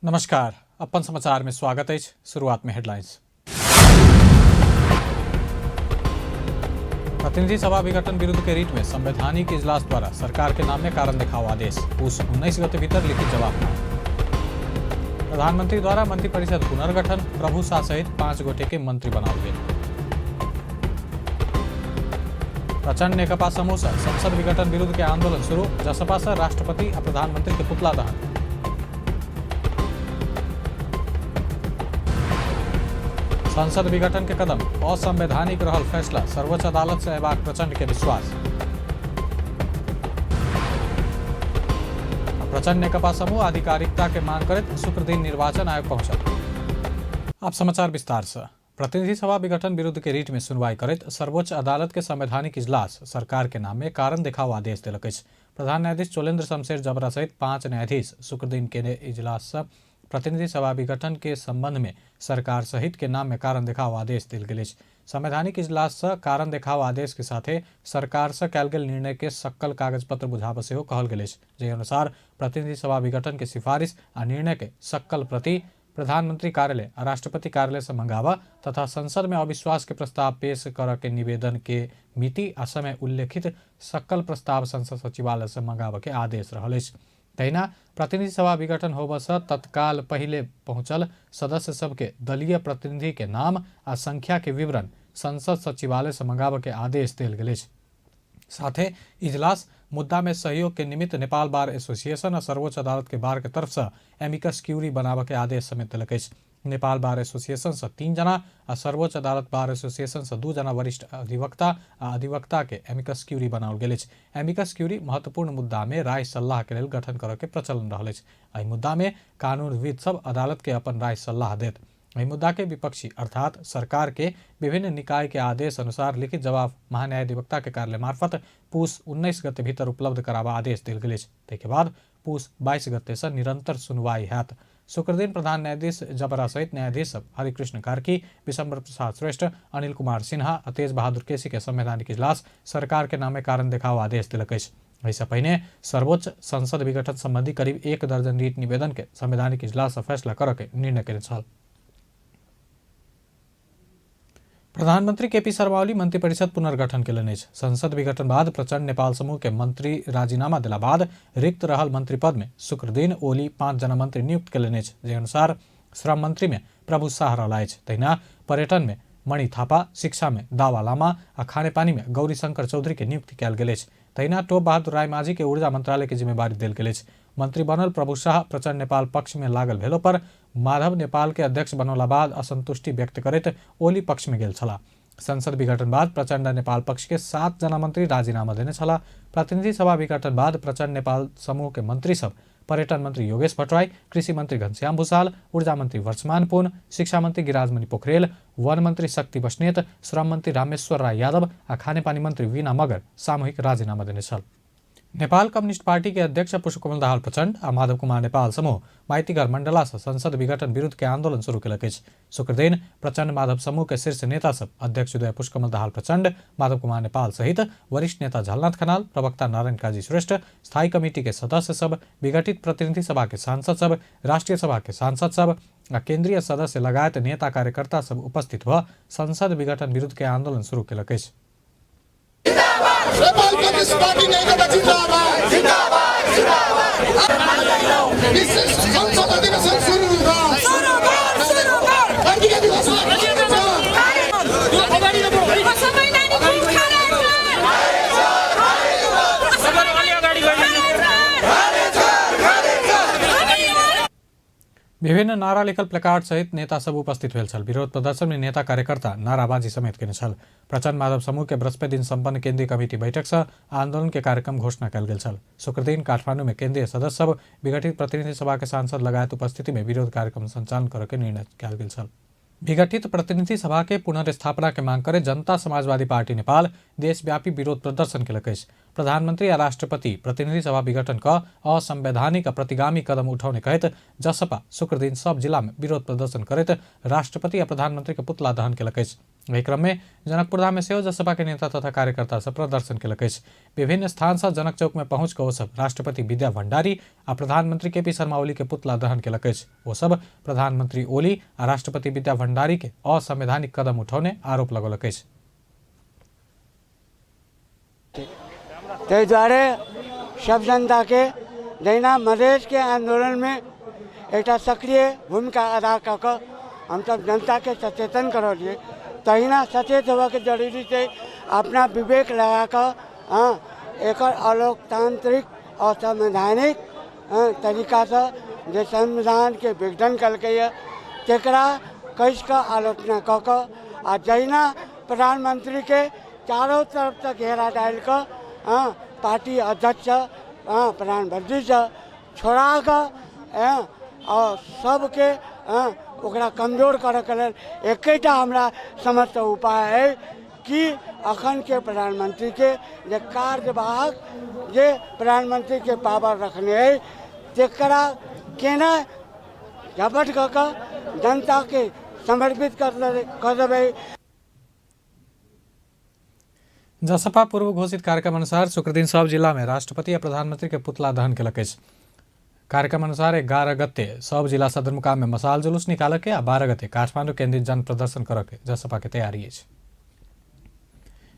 नमस्कार, अपन समाचार में स्वागत है। शुरुआत में हेडलाइंस। प्रतिनिधि सभा विघटन विरुद्ध के रीट में संवैधानिक इजलास द्वारा सरकार के नाम में कारण दिखाओ आदेश। उस 19 गते भीतर लिखित जवाब मांग। प्रधानमंत्री द्वारा मंत्रिपरिषद पुनर्गठन, प्रभु शाह सहित 5 गोटे के मंत्री बनाओ गए। प्रचंड नेकपा समूह से संसद विघटन विरुद्ध के आंदोलन शुरू, जसपा से राष्ट्रपति और प्रधानमंत्री के पुतला दहन। संसद विघटन के कदम असंवैधानिक रहल फैसला, सर्वोच्च अदालत से अयबाक प्रचंड के विश्वास। प्रचंड नेकपा समूह आधिकारिकता के मांग करते शुक्र दिन निर्वाचन आयोग पहुंचा। अब समाचार विस्तार से। प्रतिनिधि सभा विघटन विरुद्ध के रीट में सुनवाई करते सर्वोच्च अदालत के संवैधानिक इजलास सरकार के नाम में कारण दिखाओ आदेश दिलक अछि। प्रधान न्यायाधीश चोलेन्द्र शमशेर जबरा सहित 5 न्यायाधीश शुक्र दिन के इजलास से प्रतिनिधि सभा विघटन के संबंध में सरकार सहित के नाम में कारण दिखाओ आदेश दिल गेल। संवैधानिक इजलास से कारण दिखाओ आदेश के साथे सरकार से कयल गेल निर्णय के सक्कल कागज पत्र बुझाब सेहो कहल गेल। जे अनुसार प्रतिनिधि सभा विघटन के सिफारिश आ निर्णय के सक्कल प्रति प्रधानमंत्री कार्यालय और राष्ट्रपति कार्यालय से मंगावा तथा संसद में अविश्वास के प्रस्ताव पेश कर के निवेदन के मिति आ समय उल्लेखित सक्कल प्रस्ताव संसद सचिवालय से मंगावा के आदेश रहल। तहिना प्रतिनिधि सभा विघटन होबऽ से तत्काल पहिले पहुंचल सदस्य सबके दलीय प्रतिनिधि के नाम आ संख्या के विवरण संसद सचिवालय से मंगाबऽ के आदेश देल गेल। साथे इजलास मुद्दा में सहयोग के निमित्त नेपाल बार एसोसिएशन और सर्वोच्च अदालत के बार के तरफ से एमिकस क्यूरी बनाबऽ के आदेश समेत दिलक। नेपाल बार एसोसिएशन से 3 जना और सर्वोच्च अदालत बार एसोसिएशन से 2 जना वरिष्ठ अधिवक्ता आ अधिवक्ता के एमिकस क्यूरी बनाओल गेल। एमिकस क्यूरी महत्वपूर्ण मुद्दा में राय सलाह के लेल गठन करऽ के प्रचलन रहल। एहि मुद्दा में कानूनविद सब अदालत के अपन राय सलाह देत। एहि मुद्दा के विपक्षी अर्थात सरकार के विभिन्न निकाय के आदेश अनुसार लिखित जवाब महान्यायाधिवक्ता के कार्यालय मार्फत पूस 19 गते भीतर उपलब्ध कराबा आदेश दिल गेल। ताहिके बाद पूस 22 गते से निरंतर सुनवाई हैत। शुक्र दिन प्रधान न्यायाधीश जबरा सहित न्यायाधीश हरिकृष्ण कार्की, विशंबर प्रसाद श्रेष्ठ, अनिल कुमार सिन्हा और तेज बहादुर केसी के संवैधानिक इजलास सरकार के नामे कारण दिखाओ आदेश दिलक। ऐसा पहले सर्वोच्च संसद विघटन संबंधी करीब 1 दर्जन रीट निवेदन के संवैधानिक इजलास से फैसला करऽ के निर्णय केने छल। प्रधानमंत्री केपी शर्मा ओली मंत्रिपरिषद पुनर्गठन केलनि। संसद विघटन बाद प्रचंड नेपाल समूह के मंत्री राजीनामा दिला बाद रिक्त रहल मंत्री पद में शुक्र दिन ओली 5 जना मंत्री नियुक्त केलनि। जे अनुसार श्रम मंत्री में प्रभु शाह रहला। तहिना पर्यटन में मणि थापा, शिक्षा में दावा लामा आ खानेपानी में गौरी शंकर चौधरी के नियुक्ति कयल गेल। तहिना टोप बहादुर राय माझी के ऊर्जा मंत्रालय के जिम्मेवारी देल गेल। मंत्री बनल प्रभु शाह प्रचंड नेपाल पक्ष में लागल भेलो पर माधव नेपाल के अध्यक्ष बनौला बाद असंतुष्टि व्यक्त करैत ओली पक्ष में गेल छला। संसद विघटन बाद प्रचंड नेपाल पक्ष के 7 जना मंत्री राजीनामा देने छला। प्रतिनिधि सभा विघटन बाद प्रचंड नेपाल समूह के मंत्री सब पर्यटन मंत्री योगेश भट्टराई, कृषि मंत्री घनश्याम भूषाल, ऊर्जा मंत्री वर्षमान पुन, शिक्षा मंत्री गिरिराजमणि पोखरेल, वन मंत्री शक्ति बस्नेत, श्रम मंत्री रामेश्वर राय यादव आ खानेपानी मंत्री वीना मगर सामूहिक राजीनामा देने छल। नेपाल कम्युनिस्ट पार्टी के अध्यक्ष पुष्पकमल दाहाल प्रचंड आ माधव कुमार नेपाल समूह माइतीघर मंडला से संसद विघटन विरुद्ध के आंदोलन शुरू केलक। शुक्र दिन प्रचंड माधव समूह के शीर्ष नेता सब अध्यक्ष उदय पुष्पकमल दाहाल प्रचंड, माधव कुमार नेपाल सहित वरिष्ठ नेता झलनाथ खनाल, प्रवक्ता नारायण काजी श्रेष्ठ, स्थायी कमेटी के सदस्य सब, विघटित प्रतिनिधि सभा के सांसद सब, राष्ट्रीय सभा के सांसद सब आ केंद्रीय सदस्य लगायत नेता कार्यकर्ता सब उपस्थित भ संसद विघटन विरुद्ध के आंदोलन शुरू केलक। नेपाल कम्युनिस्ट पार्टी नेकपा जिन्दाबाद जिन्दाबाद जिन्दाबाद। इस संसद अधिवेशन शुरू होगा। विभिन्न नारा लिखल प्लेकार्ड सहित नेता सब उपस्थित भेल छल। विरोध प्रदर्शन में नेता कार्यकर्ता नाराबाजी समेत केने छल। प्रचंड माधव समूह के बृहस्पति दिन संपन्न केंद्रीय कमेटी बैठक से आंदोलन के कार्यक्रम घोषणा कल गेल छल। शुक्र दिन काठमांडू में केंद्रीय सदस्य सब, विघटित प्रतिनिधि सभा के सांसद लगायत उपस्थिति में विरोध कार्यक्रम संचालन करऽ के निर्णय कल गेल छल। विघटित प्रतिनिधि सभा के पुनर्स्थापना के मांग करे जनता समाजवादी पार्टी नेपाल देशव्यापी विरोध प्रदर्शन केलक। प्रधानमंत्री आ राष्ट्रपति प्रतिनिधि सभा विघटन का असंवैधानिक प्रतिगामी कदम उठाउने कहत जसपा शुक्र दिन सब जिला में विरोध प्रदर्शन करत राष्ट्रपति आ प्रधानमंत्री के पुतला दहन केलक। वही क्रम में जनकपुरधाम में सेहो जसपा के नेता तथा कार्यकर्ता सब प्रदर्शन केलक अछि। विभिन्न स्थान से जनक चौक में पहुंच कऽ ओ सब राष्ट्रपति विद्या भंडारी आ प्रधानमंत्री के पी शर्मा ओली के पुतला दहन केलक अछि। ओ सब प्रधानमंत्री ओली आ राष्ट्रपति विद्या भंडारी के असंवैधानिक कदम उठौने आरोप लगौलक अछि। ताहि दुआरे सब जनता के जहिना मधेश के आंदोलन में एक सक्रिय भूमिका अदा कऽ कऽ हमसब जनता के सचेतन करलिए, तहिना सचेत होबऽ के जरूरी छै। अपना विवेक लगा कऽ एकर अलोकतांत्रिक और संवैधानिक तरीका से जे संविधान के विघटन कलकैए तकरा कस कऽ आलोचना कऽ कऽ आ जहिना प्रधानमंत्री के चारों तरफ से घेरा डालि कऽ पार्टी अध्यक्ष प्रधानमंत्री से छोड़ा कऽ और सबके ओकरा कमजोर करऽ के लेल एकेटा हमरा समझ से उपाय है कि अखन के प्रधानमंत्री के जे कार्यवाहक जे प्रधानमंत्री के पावर रखने है तकरा केना झपट कऽ कऽ जनता के समर्पित कर देबै। जसपा पूर्व घोषित कार्यक्रम अनुसार शुक्र दिन सब जिला में राष्ट्रपति या प्रधानमंत्री के पुतला दहन केलक अछि। कार्यक्रम अनुसार 11 गते सब जिला सदरमुकाम में मसाल जुलूस निकाल के आ 12 गते काठमांडू केंद्रित जन प्रदर्शन कर के जसपा के तैयारी है।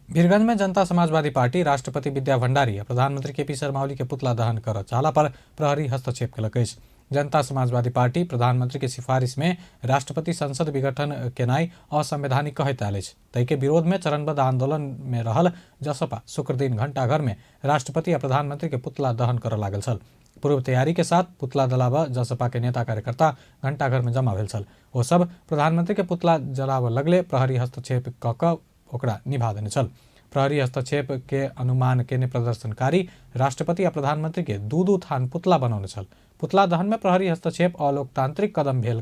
वीरगंज में जनता समाजवादी पार्टी राष्ट्रपति विद्या भंडारी या प्रधानमंत्री के पी शर्मा ओली के पुतला दहन कर चाहला पर प्रहरी हस्तक्षेप केलक अछि। जनता समाजवादी पार्टी प्रधानमंत्री के सिफारिश में राष्ट्रपति संसद विघटन केनाई असंवैधानिक कहैत आयल अछि। तै के विरोध में चरणबद्ध आंदोलन में रहल जसपा शुक्र दिन घंटाघर में राष्ट्रपति या प्रधानमंत्री के पुतला दहन कर लागल छल। पूर्व तैयारी के साथ पुतला जलाबऽ जसपा के नेता कार्यकर्ता घंटाघर में जमा भेल छल। ओ सब प्रधानमंत्री के पुतला जलाबऽ लगले प्रहरी हस्तक्षेप कऽ कऽ ओकरा निभा देने छल। प्रहरी हस्तक्षेप के अनुमान केने प्रदर्शनकारी राष्ट्रपति या प्रधानमंत्री के दू थान पुतला बनौने छल। पुतला दहन में प्रहरी हस्तक्षेप अलोकतांत्रिक कदम भेल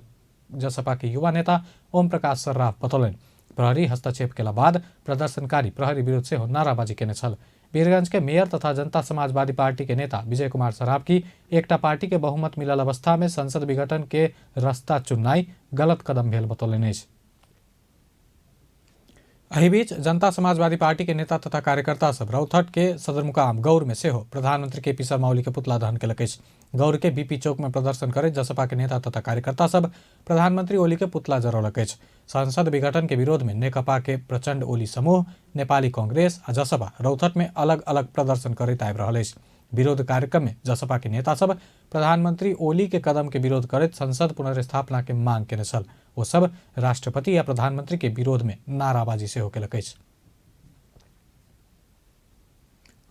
जसपा के युवा नेता ओम प्रकाश सर्राफ बतौलनि। प्रहरी हस्तक्षेप केला बाद प्रदर्शनकारी प्रहरी विरुद्ध से नाराबाजी केने छल। वीरगंज के मेयर तथा जनता समाजवादी पार्टी के नेता विजय कुमार सराफ की एकटा पार्टी के बहुमत मिलल अवस्था में संसद विघटन के रास्ता चुननाई गलत कदम भेल बतौलनि अछि। एहि बीच जनता समाजवादी पार्टी के नेता तथा कार्यकर्ता सब रौथट के सदरमुकाम गौर में सेहो प्रधानमंत्री के पी शर्मा ओली के पुतला दहन केलक अछि। गौर के बीपी चौक में प्रदर्शन करैत जसपा के नेता तथा कार्यकर्ता सब प्रधानमंत्री ओली के पुतला जरौलक अछि। संसद विघटन के विरोध में नेकपा के प्रचंड ओली समूह, नेपाली कांग्रेस आ जसपा रौथट में अलग अलग प्रदर्शन करैत आबि रहल अछि। विरोध कार्यक्रम में जसपा के नेता सब प्रधानमंत्री ओली के कदम के विरोध करैत संसद पुनर्स्थापना के मांग केने छल। ओ सब राष्ट्रपति या प्रधानमंत्री के विरोध में नाराबाजी सेहो केलक अछि।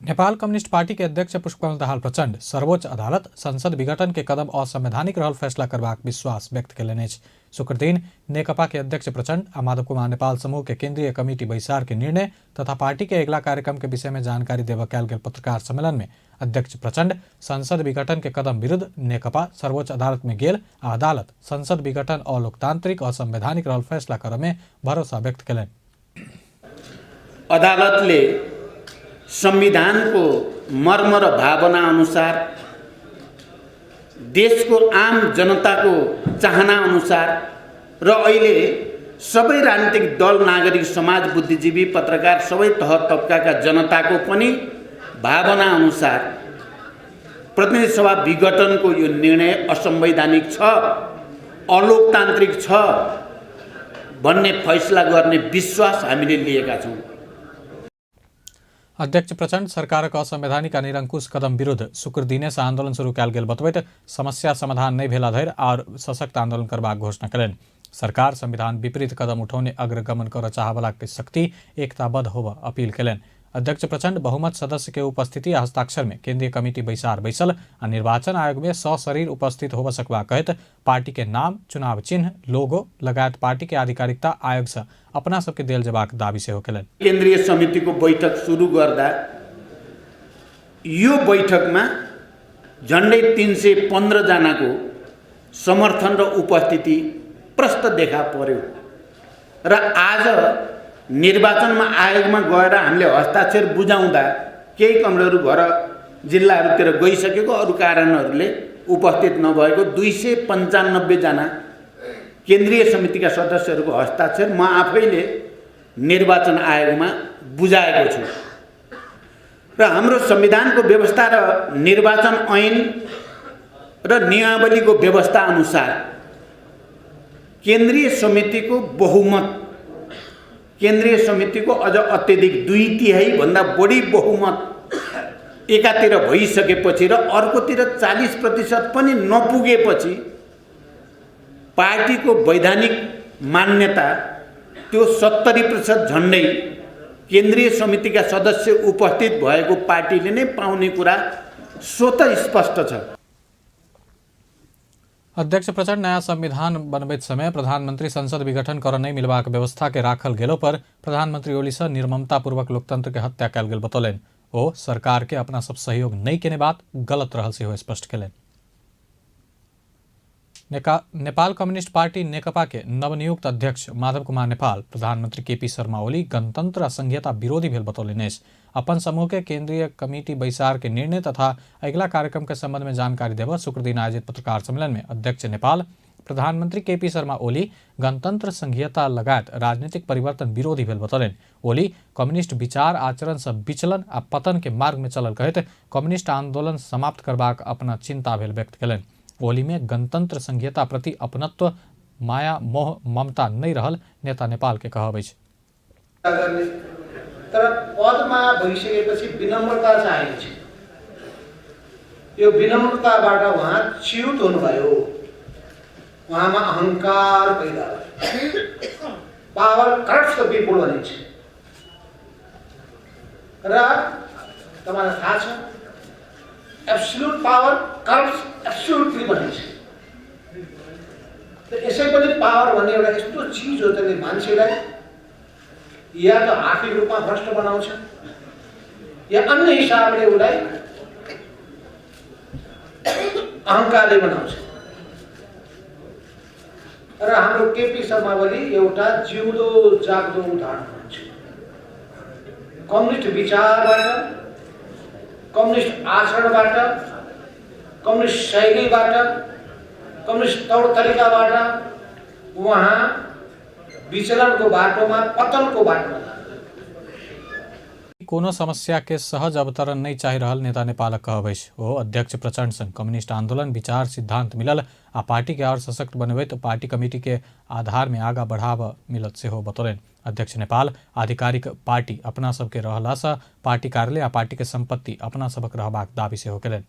नेपाल कम्युनिस्ट पार्टी के अध्यक्ष पुष्पकमल दाहाल प्रचंड सर्वोच्च अदालत संसद विघटन के कदम असंवैधानिक रहल फैसला करबाक विश्वास व्यक्त केलनि अछि। शुक्र दिन नेकपा के अध्यक्ष प्रचंड आ माधव कुमार नेपाल समूह के केंद्रीय कमिटी बैसार के निर्णय तथा पार्टी के अगला कार्यक्रम के विषय में जानकारी देबऽ कयल गेल पत्रकार सम्मेलन में अध्यक्ष प्रचंड संसद विघटन के कदम विरुद्ध नेकपा सर्वोच्च अदालत में गेल आ अदालत संसद विघटन अलोकतांत्रिक असंवैधानिक रहल फैसला करऽ में भरोसा व्यक्त केलनि। अदालतले संविधान को मर्म र भावना अनुसार देश को आम जनता को चाहना अनुसार र अहिले सबै राजनीतिक दल, नागरिक समाज, बुद्धिजीवी, पत्रकार सबै तह तबकाका जनता को पनि भावना अनुसार प्रतिनिधि सभा विघटन को यो निर्णय असंवैधानिक छ, अलोकतान्त्रिक छ भन्ने फैसला गर्ने विश्वास हामीले लिएका छौं। अध्यक्ष प्रचंड सरकारक असंवैधानिक आ निरंकुश कदम विरुद्ध शुक्र दिने से आंदोलन शुरू कयल गेल बतबैत समस्या समाधान नहीं भेला धरि और सशक्त आंदोलन करबाक घोषणा करेन। सरकार संविधान विपरीत कदम उठौने अग्रगमन कर चाहवला के शक्ति एकताबद्ध होबऽ अपील केलनि। अध्यक्ष प्रचंड बहुमत सदस्य के उपस्थिति आ हस्ताक्षर में केंद्रीय कमिटी बैसार बैसल आ निर्वाचन आयोग में सशरीर उपस्थित होबऽ सकबा कहत पार्टी के नाम, चुनाव चिन्ह, लोगो लगायत पार्टी के आधिकारिकता आयोग से अपना सबके देल जेबाक दावी सेहो केलनि। केंद्रीय समिति को बैठक शुरू गर्दा यो बैठक में झन्डै 315 जना को समर्थन र उपस्थिति प्रष्ट देखा पर्यो र आज निर्वाचन में आयोग में गएर हामीले हस्ताक्षर बुझाउँदा केही कमरेहरू घर जिल्लाहरूतिर गइसकेको अरू कारणहरूले उपस्थित नभएको 295 जना केन्द्रीय समितिका सदस्यहरूको हस्ताक्षर म आफैले निर्वाचन आयोगमा बुझाएको छु र हाम्रो संविधानको व्यवस्था र निर्वाचन ऐन र नियमावलीको व्यवस्था अनुसार केन्द्रीय समितिको अझ अत्यधिक 2/3 भन्दा बढी बहुमत एकातिर भइसकेपछि र अर्कोतिर 40% पनि नपुगेपछि पार्टीको वैधानिक मान्यता त्यो 70% झन्डै केन्द्रीय समितिका सदस्य उपस्थित भएको पार्टीले नै पाउने कुरा स्वतः स्पष्ट छ। अध्यक्ष प्रचंड नया संविधान बनबैत समय प्रधानमंत्री संसद विघटन कर नहीं मिलबाक व्यवस्था के राखल गेलो पर प्रधानमंत्री ओली से निर्ममतापूर्वक लोकतंत्र के हत्या कल गेल बतौलन। ओ सरकार के अपना सब सहयोग नहीं केने बात गलत रहल से स्पष्ट kiln. Nepal communist party Nekapa के नवनियुक्त अध्यक्ष माधव कुमार नेपाल प्रधानमंत्री केपी शर्मा ओली गणतंत्र आ संघीयता विरोधी भेल बतौलन। अपन समूह के केंद्रीय कमेटी बैसार के निर्णय तथा अगला कार्यक्रम के संबंध में जानकारी देव शुक्र दिन आयोजित पत्रकार सम्मेलन में अध्यक्ष नेपाल प्रधानमंत्री केपी शर्मा ओली गणतंत्र संघीयता लगायत राजनीतिक परिवर्तन विरोधी भेल बतौलन। ओली कम्युनिस्ट विचार आचरण से विचलन आ पतन के मार्ग में चलल कहत कम्युनिस्ट आंदोलन समाप्त करबाक अपना चिंता भेल व्यक्त कलन। ओली में गणतंत्र संघीयता प्रति अपनत्व माया मोह ममता नहीं रहल नेता नेपाल के कहब अछि। तर पदमा भइसकेपछि विनम्रता चाहिन्छ। यो विनम्रताबाट उहाँ च्युत हुनुभयो। उहाँमा अहंकार पैदा भयो। पावर करप्ट्स द पिपल भनिन्छ र तपाईलाई थाहा छ एब्सोल्युट पावर करप्ट्स एब्सोल्युटली भनिन्छ। त यसै पनि पावर भन्ने एउटा यस्तो चीज हो जसले मान्छेलाई या तो आर्थिक रूपमा भ्रष्ट बनाउँछ या अन्य हिसाबले उसलाई अहंकारले बनाउँछ। र हाम्रो केपी शर्मा ओली एउटा जिउँदो जाग्दो उदाहरण हुनुहुन्छ। कम्युनिस्ट विचारबाट, कम्युनिस्ट आचरणबाट, कम्युनिस्ट शैलीबाट, कम्युनिस्ट तौर तरिकाबाट उहाँ विचलनको बाटोमा पतनको बाटोमा कोनो समस्या के सहज अवतरण नहीं चाहि रहल नेता नेपाल कहब अछि। ओ अध्यक्ष प्रचंड संग कम्युनिस्ट आंदोलन विचार सिद्धांत मिलल आ पार्टी के और सशक्त बनबैत पार्टी कमेटी के आधार में आगा बढ़ाव मिलत सेहो बतौलन। अध्यक्ष नेपाल आधिकारिक पार्टी अपना सबके रहला से पार्टी कार्यालय आ पार्टी के संपत्ति अपना सबक रहबाक दावी सेहो Kellen.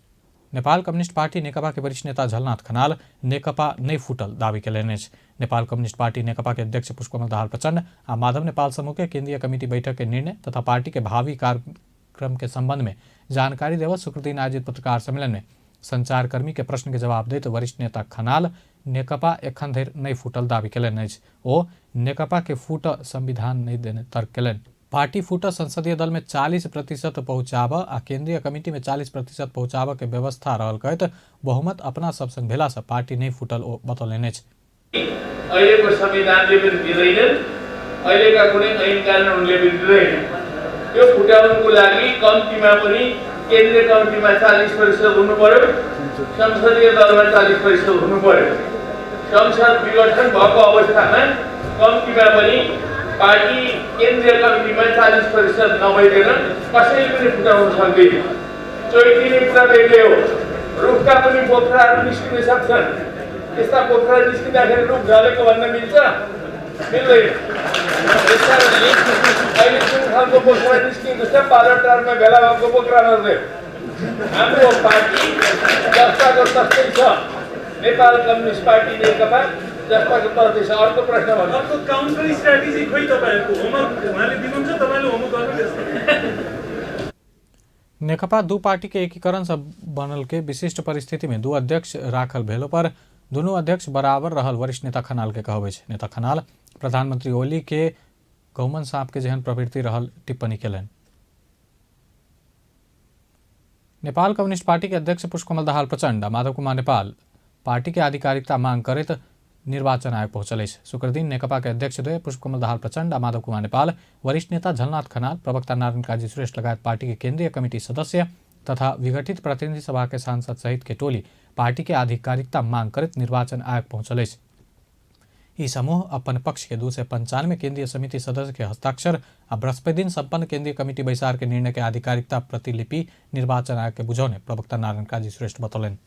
Nepal communist party Nekapa के वरिष्ठ नेता झलनाथ खनाल नेकपा नहीं फूटल दावी केलनि अछि। नेपाल कम्युनिस्ट पार्टी नेकपा के अध्यक्ष पुष्पकमल दाहाल प्रचंड आ माधव नेपाल समूह के केंद्रीय कमेटी बैठक के निर्णय तथा पार्टी के भावी कार्यक्रम के संबंध में जानकारी देवत शुक्र दिन आयोजित पत्रकार सम्मेलन में संचारकर्मी के प्रश्न के जवाब देते वरिष्ठ नेता खनाल नेकपा एखन धरि नहीं फूटल दावी केलनि अछि। ओ नेकपा के फूट संविधान नहीं देने तर्क केलनि। पार्टी फूट संसदीय दल में 40% पहुंचाब आ केंद्रीय कमेटी में 40% पहुंचाब के व्यवस्था रहल कहत बहुमत अपना सब संग भेला से पार्टी नहीं फूटल ओ बतौलनि अछि। अहिलेको संविधानले पनि दिँदैन, अहिलेका कुनै ऐन कानुनले पनि दिँदैन। यो फुटाउनको लागि कम्तीमा पनि केन्द्रीय कमिटीमा 40% हुनु पर्यो, संसदीय दलमा 40% हुनु पर्यो। संसद विघटन भएको अवस्थामा कम्तीमा पनि पार्टी केन्द्रीय कमिटीमा 40% नभइकन कसैले पनि फुटाउन सक्दैन। चोइदिने कुरा बेग्लै हो। रुखका पनि पोखराहरू निस्किन सक्छन्। यस्ता पोखरा निस्किँदाखेरि रुख ढलेको भन्न मिल्छ? मिल्दैन। यसकारणले अहिले जुन खालको पोखरा निस्किएको छ पार्लामेन्टमा भेला भएको पोखरा नर्दै हाम्रो पार्टी जस्ताको तस्तै छ। नेपाल कम्युनिस्ट पार्टी नेकपा जस्ताको तस्तै छ। अर्को प्रश्न भन्नु। अर्को काउन्टर स्ट्राटेजी खोइ तपाईहरुको होमवर्क उहाँले दिनुहुन्छ, तपाईले होमवर्क गर्नु। नेकपा दू पार्टी के एकीकरण से बनल के विशिष्ट परिस्थिति में दू अध्यक्ष राखल भेलो पर दोनों अध्यक्ष बराबर रहल वरिष्ठ नेता खनाल के कहब अछि। नेता खनाल प्रधानमंत्री ओली के गौमन सांप के जेहन प्रवृत्ति रहल टिप्पणी केलनि। नेपाल कम्युनिस्ट पार्टी के अध्यक्ष पुष्पकमल दाहाल प्रचंड माधव कुमार नेपाल पार्टी के आधिकारिकता मांग करैत निर्वाचन आयोग पहुंचल अछि। शुक्र दिन नेकपा के अध्यक्ष द्वय पुष्पकमल दाहाल प्रचंड आ माधव कुमार नेपाल वरिष्ठ नेता झलनाथ खनाल प्रवक्ता नारायण काजी श्रेष्ठ लगायत पार्टी के केंद्रीय कमेटी सदस्य तथा विघटित प्रतिनिधि सभा के सांसद सहित के टोली पार्टी के आधिकारिकता मांग करत निर्वाचन आयोग पहुंचल अछि। ई समूह अपन पक्ष के 295 केंद्रीय समिति सदस्य के हस्ताक्षर आ बृहस्पति दिन संपन्न केंद्रीय कमिटी बैसार के निर्णय के आधिकारिकता प्रतिलिपि निर्वाचन आयोग के बुझाउने प्रवक्ता नारायण काजी श्रेष्ठ बतौलन।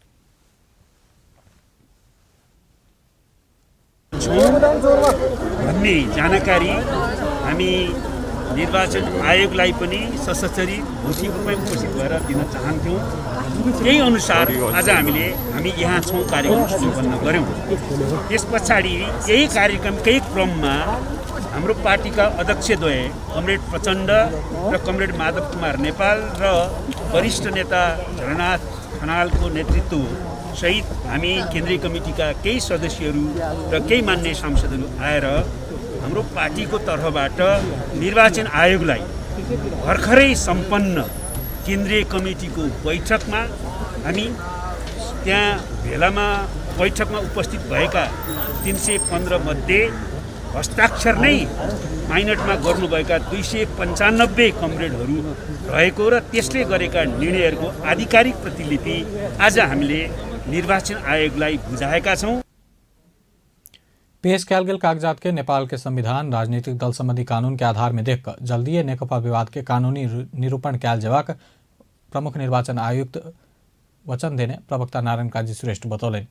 भन्ने जानकारी हामी निर्वाचन आयोगलाई पनि सशस्त्री भौतिक रूपमै उपस्थित भएर दिन चाहन्थ्यौँ। यही अनुसार आज हामी यहाँ छौँ, कार्यक्रम सम्पन्न गऱ्यौँ। त्यस पछाडि यही कार्यक्रमकै क्रममा हाम्रो पार्टीका अध्यक्षद्वय कमरेड प्रचण्ड र कमरेड माधव कुमार नेपाल र वरिष्ठ नेता झलनाथ खनालको नेतृत्व सहित हामी केन्द्रीय कमिटीका केही सदस्यहरू र केही मान्य सांसदहरू आएर हाम्रो पार्टीको तर्फबाट निर्वाचन आयोगलाई भर्खरै सम्पन्न केन्द्रीय कमिटीको बैठकमा हामी त्यहाँ भेलामा बैठकमा उपस्थित भएका 315 मध्ये हस्ताक्षर नै माइनटमा गर्नुभएका 295 कमरेडहरू रहेको र त्यसले गरेका निर्णयहरूको आधिकारिक प्रतिलिपि आज हामीले निर्वाचन आयोगलाई बुझाएका छौँ। पेश किया गेल कागजात के नेपाल के संविधान राजनीतिक दल संबंधी कानून के आधार में देखकर जल्दीए नेकपा विवाद के कानूनी निरूपण कयल जेबाक प्रमुख निर्वाचन आयुक्त वचन देने प्रवक्ता नारायण काजी श्रेष्ठ बतौलन।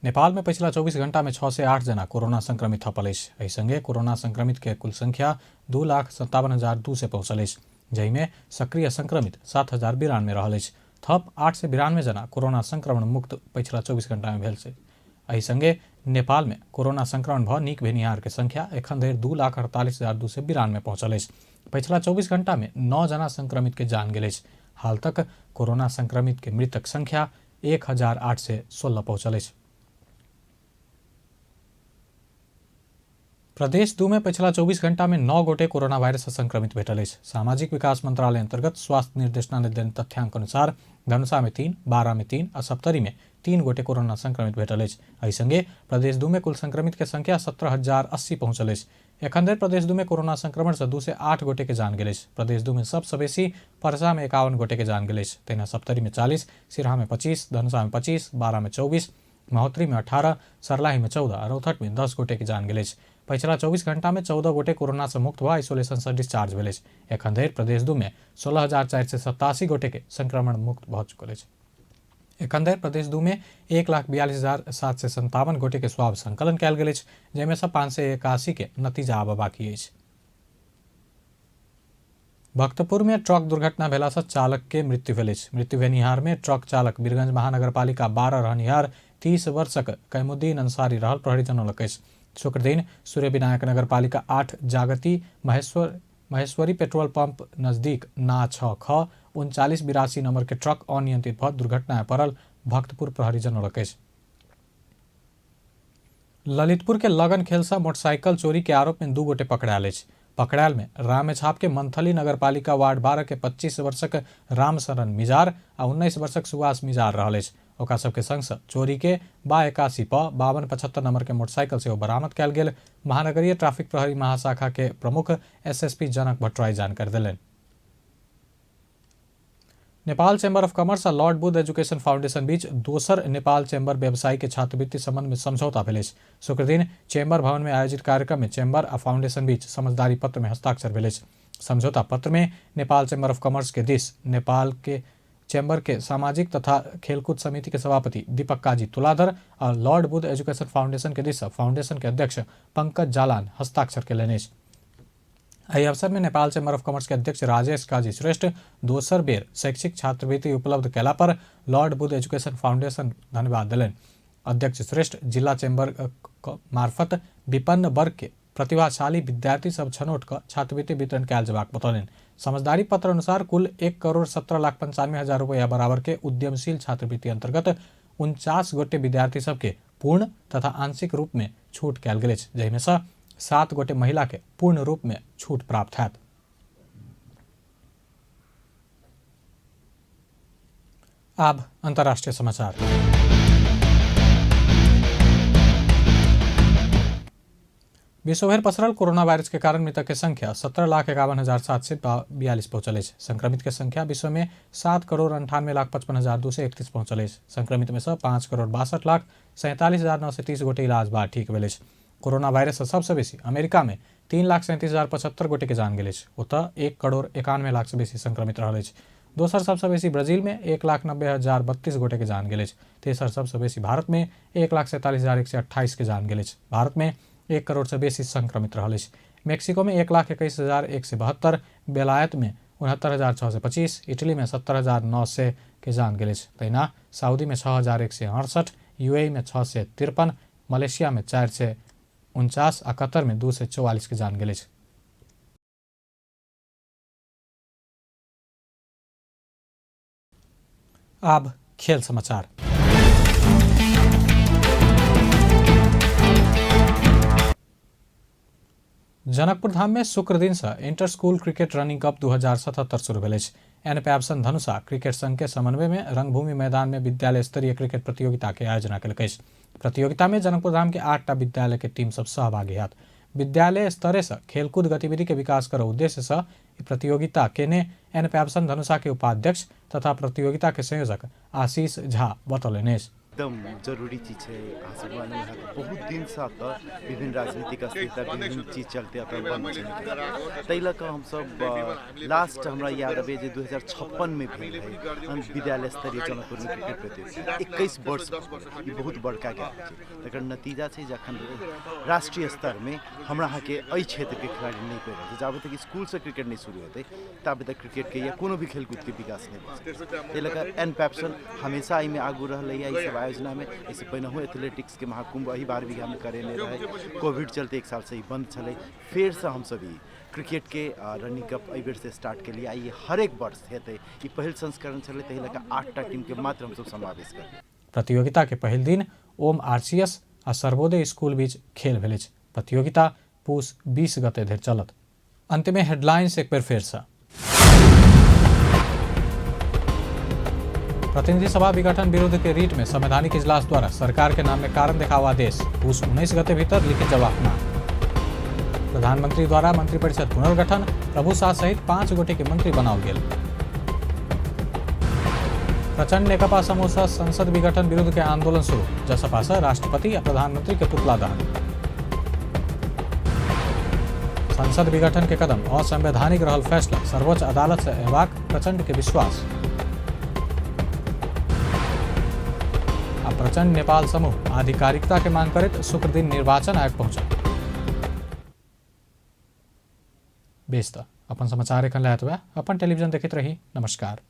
नेपाल में पिछला 24 घंटा में 6 से 8 जना कोरोना संक्रमित थपल। एहि संगे कोरोना संक्रमित के कुल संख्या 2,57,200 से पहुंचल। जहि में सक्रिय संक्रमित 7,092 रहल। थप 8 से 92 जना कोरोना संक्रमण मुक्त पिछला 24 घंटा में भेल। एहि संगे नेपाल में कोरोना संक्रमण भ नीक भेनिहार के संख्या एखन धरि 2,48,292 पहुंचल। पिछला 24 घंटा में 9 जना संक्रमित के जान गेल। हाल तक कोरोना संक्रमित के मृतक संख्या 1,816 पहुंचल। प्रदेश 2 में पिछला 24 घंटा में 9 गोटे कोरोना वायरस से संक्रमित भेटल। सामाजिक विकास मंत्रालय अंतर्गत स्वास्थ्य निर्देशनालय देन तथ्यांक अनुसार धनुषा में 3, बारा में 3 और सप्तरी में 3 गोटे कोरोना संक्रमित भेटल। एहि संगे प्रदेश 2 में कुल संक्रमित के संख्या 17,080 पहुंचल। एखन धरि प्रदेश 2 में कोरोना संक्रमण से 2 से 8 गोटे के जान गेल। प्रदेश 2 में सबसे बेसी परसा में 51 गोटे के जान गेल। तहिना सप्तरी में 40, सिरहा में 25, धनुषा में 25, बारा में 24, महोत्तरी में 18, सर्लाही में 14 और रौथट में 10 गोटे के जान गेल। पिछला 24 घंटा में 14 गोटे कोरोना से मुक्त व आइसोलेशन से डिस्चार्ज भेल। एखन धरि प्रदेश 2 में 16,487 गोटे के संक्रमण मुक्त भ चुकल। एखन धरि प्रदेश 2 में 1,42,757 गोटे के स्वाब संकलन कयल गेल। जैमे से 581 के नतीजा आबऽ बाकी अछि। भक्तपुर में ट्रक दुर्घटना भेला से चालक के मृत्यु भेल। मृत्यु भेनिहार में ट्रक चालक वीरगंज महानगरपालिका 12 रहनिहार 30 वर्षक कैमुद्दीन अंसारी रहल प्रहरी जनौलक। शुक्र दिन सूर्य विनायक नगरपालिका 8 जागती महेश्वरी पेट्रोल पंप नजदीक ना 6 ख 3982 नंबर के ट्रक अनियंत्रित भ दुर्घटना में पड़ल भक्तपुर प्रहरी जनौलक। ललितपुर के लगन खेल से मोटरसाइकिल चोरी के आरोप में 2 गोटे पकड़ायल। पकड़ायल में रामेछाप के मंथली नगरपालिका वार्ड 12 के 25 वर्षक रामशरण मिजार आ 19 वर्षक सुभाष मिजार रहल। ओकरा सबके संग चोरी के 82 प 5275 नंबर के मोटरसाइकिल से बरामद कयल गेल। महानगरीय ट्रैफिक प्रहरी महाशाखा के प्रमुख एसएसपी जनक भट्टराई जानकारी देलनि। नेपाल चैम्बर ऑफ कॉमर्स और लॉर्ड बुद्ध एजुकेशन फाउंडेशन बीच दोसर नेपाल चैम्बर व्यवसायी के छात्रवृत्ति संबंध में समझौता भेल। शुक्र दिन चैम्बर भवन में आयोजित कार्यक्रम में चैम्बर और फाउंडेशन बीच समझदारी पत्र में हस्ताक्षर भेल। समझौता पत्र में नेपाल चैम्बर ऑफ कॉमर्स के दिस नेपाल के चैम्बर के सामाजिक तथा खेलकूद समिति के सभापति दीपक काजी तुलाधर और लॉर्ड बुद्ध एजुकेशन फाउंडेशन के दिस फाउंडेशन के अध्यक्ष पंकज जालान हस्ताक्षर केलनि। एहि अवसर में नेपाल चैम्बर ऑफ कॉमर्स के अध्यक्ष राजेश काजी श्रेष्ठ दोसर बेर शैक्षिक छात्रवृत्ति उपलब्ध कैला पर लॉर्ड बुद्ध एजुकेशन फाउंडेशन धन्यवाद दिलनि। अध्यक्ष श्रेष्ठ जिला चैम्बर मार्फत विपन्न वर्ग के प्रतिभाशाली विद्यार्थी सब छनौट कर छात्रवृत्ति वितरण कयल जेबाक बतौलनि। समझदारी पत्र अनुसार कुल 1,17,95,000 रुपया बराबर के उद्यमशील छात्रवृत्ति अंतर्गत 49 गोटे विद्यार्थी सबके पूर्ण तथा आंशिक रूप में छूट कयल गेल, जहि में से 7 गोटे महिला के पूर्ण रूप में छूट प्राप्त हैत। अब अंतर्राष्ट्रीय समाचार। विश्वभर पसरल कोरोना वायरस के कारण मृतक के संख्या 17,51,742 पहुंचल अछि। संक्रमित के संख्या विश्व में 7,98,55,231 पहुंचल अछि। संक्रमित में से 5,62,47,930 गोटे इलाज बाद ठीक भेल अछि। कोरोना वायरस से सबसे बेसी अमेरिका में 3,37,075 गोटे के जान गेल अछि। ओतऽ 1,91,00,000 से बेसी संक्रमित रहल अछि। दोसर सबसे बेसी ब्राजील में 1,90,032 गोटे के जान गेल अछि। तेसर सबसे बेसी भारत में 1,47,128 के जान गेल अछि। भारत में 1 करोड़ से बेसी संक्रमित रहल अछि। मेक्सिको में 1,21,172, बेलायत में 69,625, इटली में 70,900 के जान गेल अछि। तहिना सऊदी में 6,168, यूएई में 653, मलेशिया में 449 आ कतर में 244 के जान गेल अछि। अब खेल समाचार। जनकपुर धाम में शुक्र दिन से inter school cricket running cup 2077 शुरू भेल अछि। एन पैप्सन धनुषा क्रिकेट संघ के समन्वय में रंगभूमि मैदान में विद्यालय स्तरीय क्रिकेट प्रतियोगिता के आयोजना कयलक अछि। प्रतियोगिता में जनकपुर धाम के 8टा विद्यालय के टीम सब सहभागी हैत। विद्यालय स्तरे से खेलकूद गतिविधि के विकास करो उद्देश्य से प्रतियोगिता केने एन पैप्सन धनुषा के उपाध्यक्ष तथा प्रतियोगिता के संयोजक आशीष झा बतौलनि। एकदम जरूरी चीज है। आसमान में बहुत दिन से विभिन्न राजनीतिक अस्थिरता विभिन्न चीज चलते अपन बंद छलै। तै लऽ कऽ हम सब लास्ट हमरा याद आबे जे 2056 में भेल है विद्यालय स्तरीय जनकपुर में क्रिकेट प्रतियोगिता 21 वर्ष ई बहुत बड़का गैप छै। तकर नतीजा छै जखन राष्ट्रीय स्तर में हमरा के एहि क्षेत्र के खिलाड़ी नहीं पड़ रहे। जाबे तक स्कूल से क्रिकेट नहीं शुरू होते ताबे तक क्रिकेट के या कोनो भी खेलकूद के विकास नहीं हो सकते। तै लऽ कऽ एन पैप्सन हमेशा एहि में आगू रहलै है। आयोजना में इससे पहले एथलेटिक्स के महाकुंभ अही बार भी हम करे नहीं रहे। कोविड चलते 1 साल से ही बंद चले। फिर से हम सभी क्रिकेट के रनिंग कप एहि बेर से स्टार्ट के लिए आई हर एक वर्ष हेतै। ई पहिल संस्करण चले तही लगा 8टा टीम के मात्र हम सब समावेश कर। प्रतियोगिता के पहल दिन ओम आरसीएस आ सर्वोदय स्कूल बीच खेल भेल अछि। प्रतियोगिता पूस 20 गते धरि चलत। अंत में हेडलाइंस एक बेर फेर से। प्रतिनिधि सभा विघटन विरुद्ध के रीट में संवैधानिक इजलास द्वारा सरकार के नाम में कारण देखाव आदेश। पूस 19 गते भीतर लिखित जवाब मांग। प्रधानमंत्री द्वारा मंत्रिपरिषद पुनर्गठन, प्रभु शाह सहित 5 गोटे के मंत्री बनाओल गेल। प्रचंड नेकपा समूह से संसद विघटन विरुद्ध के आंदोलन शुरू। जसपा से राष्ट्रपति आ प्रधानमंत्री के पुतला दहन। संसद विघटन के कदम असंवैधानिक रहल फैसला, सर्वोच्च अदालत से अहवाक प्रचंड के विश्वास। प्रचंड नेपाल समूह आधिकारिकता के मांग करत शुक्र दिन निर्वाचन आयोग पहुंचल। बेस अपन समाचार एखन लायत अपन टेलीविजन देखैत रही। नमस्कार।